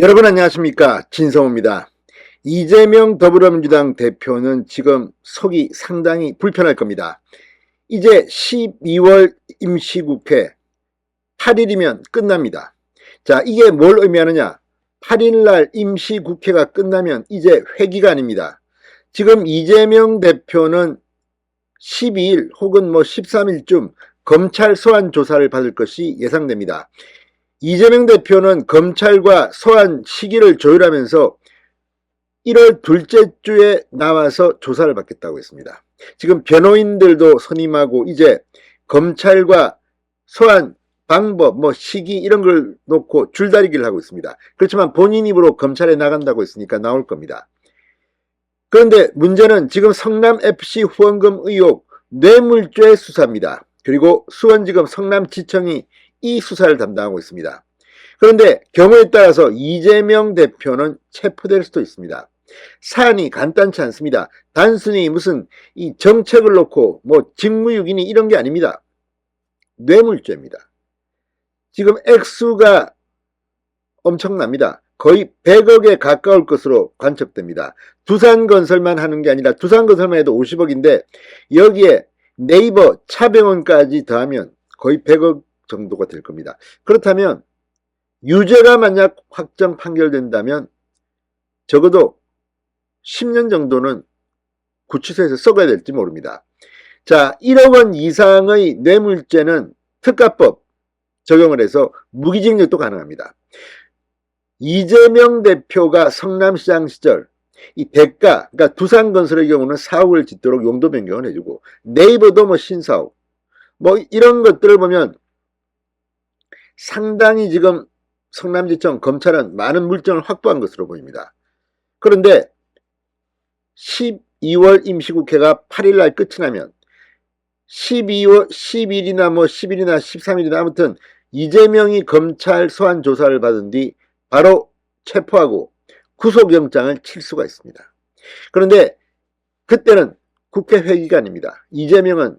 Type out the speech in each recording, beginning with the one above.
여러분 안녕하십니까, 진성호입니다. 이재명 더불어민주당 대표는 지금 속이 상당히 불편할 겁니다. 이제 12월 임시국회 8일이면 끝납니다. 자, 이게 뭘 의미하느냐? 8일날 임시국회가 끝나면 이제 회기가 아닙니다. 지금 이재명 대표는 12일 혹은 13일쯤 검찰 소환 조사를 받을 것이 예상됩니다. 이재명 대표는 검찰과 소환 시기를 조율하면서 1월 둘째 주에 나와서 조사를 받겠다고 했습니다. 지금 변호인들도 선임하고 이제 검찰과 소환 방법, 시기 이런 걸 놓고 줄다리기를 하고 있습니다. 그렇지만 본인 입으로 검찰에 나간다고 했으니까 나올 겁니다. 그런데 문제는 지금 성남FC 후원금 의혹 뇌물죄 수사입니다. 그리고 수원지검 성남지청이 이 수사를 담당하고 있습니다. 그런데 경우에 따라서 이재명 대표는 체포될 수도 있습니다. 사안이 간단치 않습니다. 단순히 무슨 이 정책을 놓고 직무유기니 이런 게 아닙니다. 뇌물죄입니다. 지금 액수가 엄청납니다. 거의 100억에 가까울 것으로 관측됩니다. 두산건설만 하는 게 아니라 두산건설만 해도 50억인데 여기에 네이버 차병원까지 더하면 거의 100억 정도가 될 겁니다. 그렇다면 유죄가 만약 확정 판결된다면 적어도 10년 정도는 구치소에서 썩어야 될지 모릅니다. 자, 1억 원 이상의 뇌물죄는 특가법 적용을 해서 무기징역도 가능합니다. 이재명 대표가 성남시장 시절 이 대가, 그러니까 두산건설의 경우는 사옥을 짓도록 용도 변경을 해주고 네이버도 신사옥 이런 것들을 보면 상당히 지금 성남지청 검찰은 많은 물증을 확보한 것으로 보입니다. 그런데 12월 임시국회가 8일날 끝이 나면 12월 10일이나 10일이나 13일이나 아무튼 이재명이 검찰 소환 조사를 받은 뒤 바로 체포하고 구속영장을 칠 수가 있습니다. 그런데 그때는 국회 회기가 아닙니다. 이재명은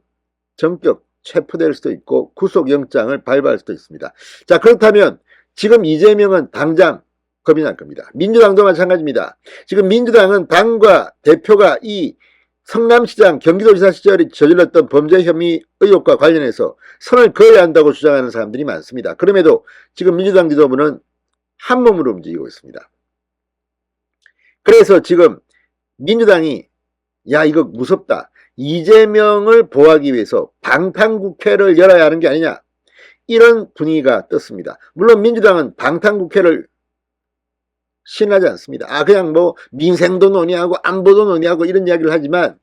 전격 체포될 수도 있고 구속영장을 발부할 수도 있습니다. 자, 그렇다면 지금 이재명은 당장 겁이 날 겁니다. 민주당도 마찬가지입니다. 지금 민주당은 당과 대표가 이 성남시장 경기도지사 시절에 저질렀던 범죄 혐의 의혹과 관련해서 선을 그어야 한다고 주장하는 사람들이 많습니다. 그럼에도 지금 민주당 지도부는 한 몸으로 움직이고 있습니다. 그래서 지금 민주당이 야, 이거 무섭다. 이재명을 보호하기 위해서 방탄국회를 열어야 하는 게 아니냐. 이런 분위기가 떴습니다. 물론 민주당은 방탄국회를 신하지 않습니다. 그냥 민생도 논의하고 안보도 논의하고 이런 이야기를 하지만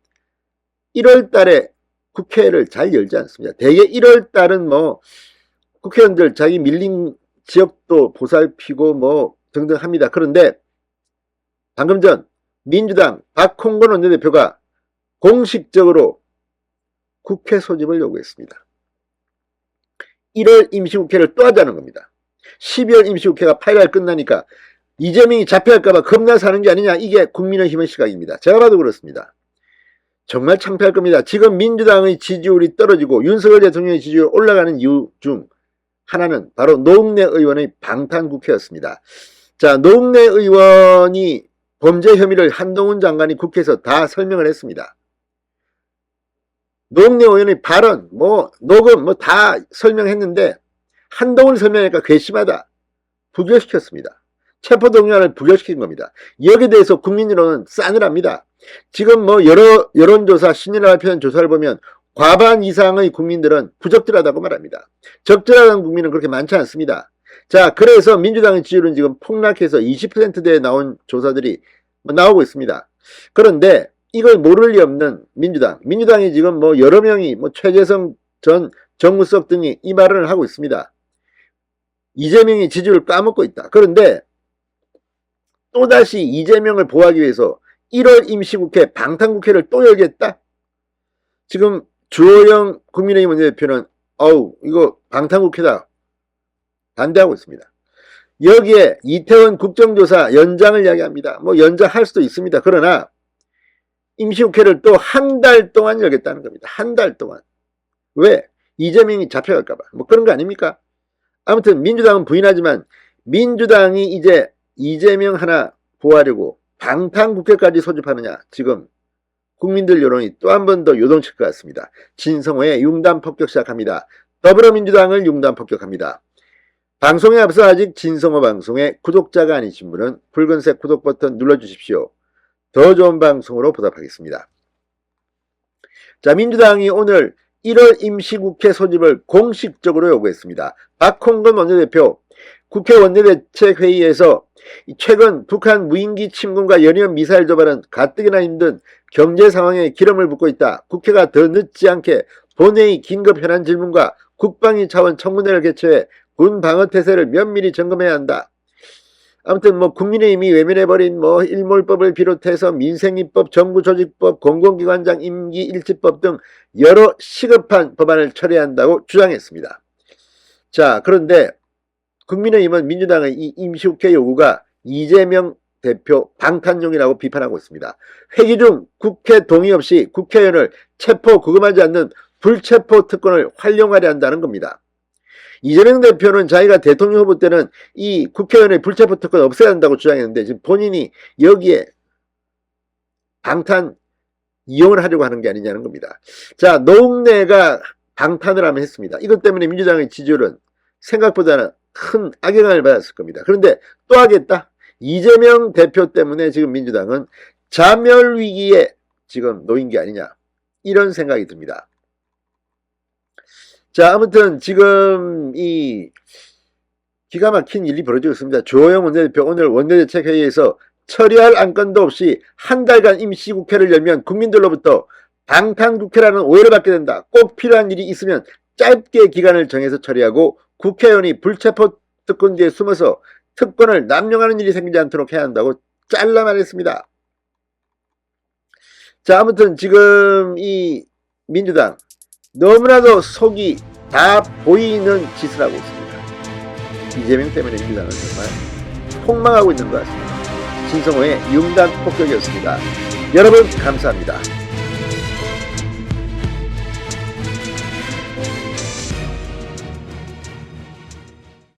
1월 달에 국회를 잘 열지 않습니다. 대개 1월 달은 국회의원들 자기 밀린 지역도 보살피고 등등 합니다. 그런데 방금 전 민주당 박홍근 원내대표가 공식적으로 국회 소집을 요구했습니다. 1월 임시국회를 또 하자는 겁니다. 12월 임시국회가 8일날 끝나니까 이재명이 잡혀갈까봐 겁나 사는 게 아니냐, 이게 국민의힘의 시각입니다. 제가 봐도 그렇습니다. 정말 창피할 겁니다. 지금 민주당의 지지율이 떨어지고 윤석열 대통령의 지지율이 올라가는 이유 중 하나는 바로 노웅래 의원의 방탄국회였습니다. 자, 노웅래 의원이 범죄 혐의를 한동훈 장관이 국회에서 다 설명을 했습니다. 노웅래 의원의 발언, 녹음 다 설명했는데 한동훈이 설명하니까 괘씸하다. 부결시켰습니다. 체포동의안을 부결시킨 겁니다. 여기에 대해서 국민 여론은 싸늘합니다. 지금 여러 여론조사, 신뢰를 발표한 조사를 보면 과반 이상의 국민들은 부적절하다고 말합니다. 적절한 국민은 그렇게 많지 않습니다. 자, 그래서 민주당의 지지율은 지금 폭락해서 20%대에 나온 조사들이 나오고 있습니다. 그런데 이걸 모를 리 없는 민주당이 지금 여러 명이 최재성 전 정무수석 등이 이 발언을 하고 있습니다. 이재명이 지지율을 까먹고 있다. 그런데 또다시 이재명을 보호하기 위해서 1월 임시국회 방탄국회를 또 열겠다? 지금 주호영 국민의힘 원내대표는 이거 방탄국회다 반대하고 있습니다. 여기에 이태원 국정조사 연장을 이야기합니다. 연장할 수도 있습니다. 그러나 임시국회를 또 한 달 동안 열겠다는 겁니다. 한 달 동안. 왜? 이재명이 잡혀갈까봐. 그런 거 아닙니까? 아무튼 민주당은 부인하지만 민주당이 이제 이재명 하나 보호하려고 방탄국회까지 소집하느냐. 지금 국민들 여론이 또 한 번 더 요동칠 것 같습니다. 진성호의 융단 폭격 시작합니다. 더불어민주당을 융단 폭격합니다. 방송에 앞서 아직 진성호 방송의 구독자가 아니신 분은 붉은색 구독 버튼 눌러주십시오. 더 좋은 방송으로 보답하겠습니다. 자, 민주당이 오늘 1월 임시국회 소집을 공식적으로 요구했습니다. 박홍근 원내대표 국회 원내대책회의에서 최근 북한 무인기 침공과 연이은 미사일 도발은 가뜩이나 힘든 경제 상황에 기름을 붓고 있다. 국회가 더 늦지 않게 본회의 긴급 현안 질문과 국방위 차원 청문회를 개최해 군 방어태세를 면밀히 점검해야 한다. 아무튼 국민의힘이 외면해버린 일몰법을 비롯해서 민생입법, 정부조직법, 공공기관장 임기일치법 등 여러 시급한 법안을 처리해야 한다고 주장했습니다. 자, 그런데 국민의힘은 민주당의 이 임시국회 요구가 이재명 대표 방탄용이라고 비판하고 있습니다. 회기 중 국회 동의 없이 국회의원을 체포 구금하지 않는 불체포 특권을 활용하려 한다는 겁니다. 이재명 대표는 자기가 대통령 후보 때는 이 국회의원의 불체포 특권 없애야 한다고 주장했는데 지금 본인이 여기에 방탄 이용을 하려고 하는 게 아니냐는 겁니다. 자, 노웅래가 방탄을 하면 했습니다. 이것 때문에 민주당의 지지율은 생각보다는 큰 악영향을 받았을 겁니다. 그런데 또 하겠다. 이재명 대표 때문에 지금 민주당은 자멸위기에 지금 놓인 게 아니냐. 이런 생각이 듭니다. 자, 아무튼 지금 이 기가 막힌 일이 벌어지고 있습니다. 주호영 원내대표 오늘 원내대책회의에서 처리할 안건도 없이 한 달간 임시국회를 열면 국민들로부터 방탄국회라는 오해를 받게 된다. 꼭 필요한 일이 있으면 짧게 기간을 정해서 처리하고 국회의원이 불체포 특권 뒤에 숨어서 특권을 남용하는 일이 생기지 않도록 해야 한다고 잘라 말했습니다. 자, 아무튼 지금 이 민주당 너무나도 속이 다 보이는 짓을 하고 있습니다. 이재명 때문에 민주당은 정말 폭망하고 있는 것 같습니다. 진성호의 융단 폭격이었습니다. 여러분 감사합니다.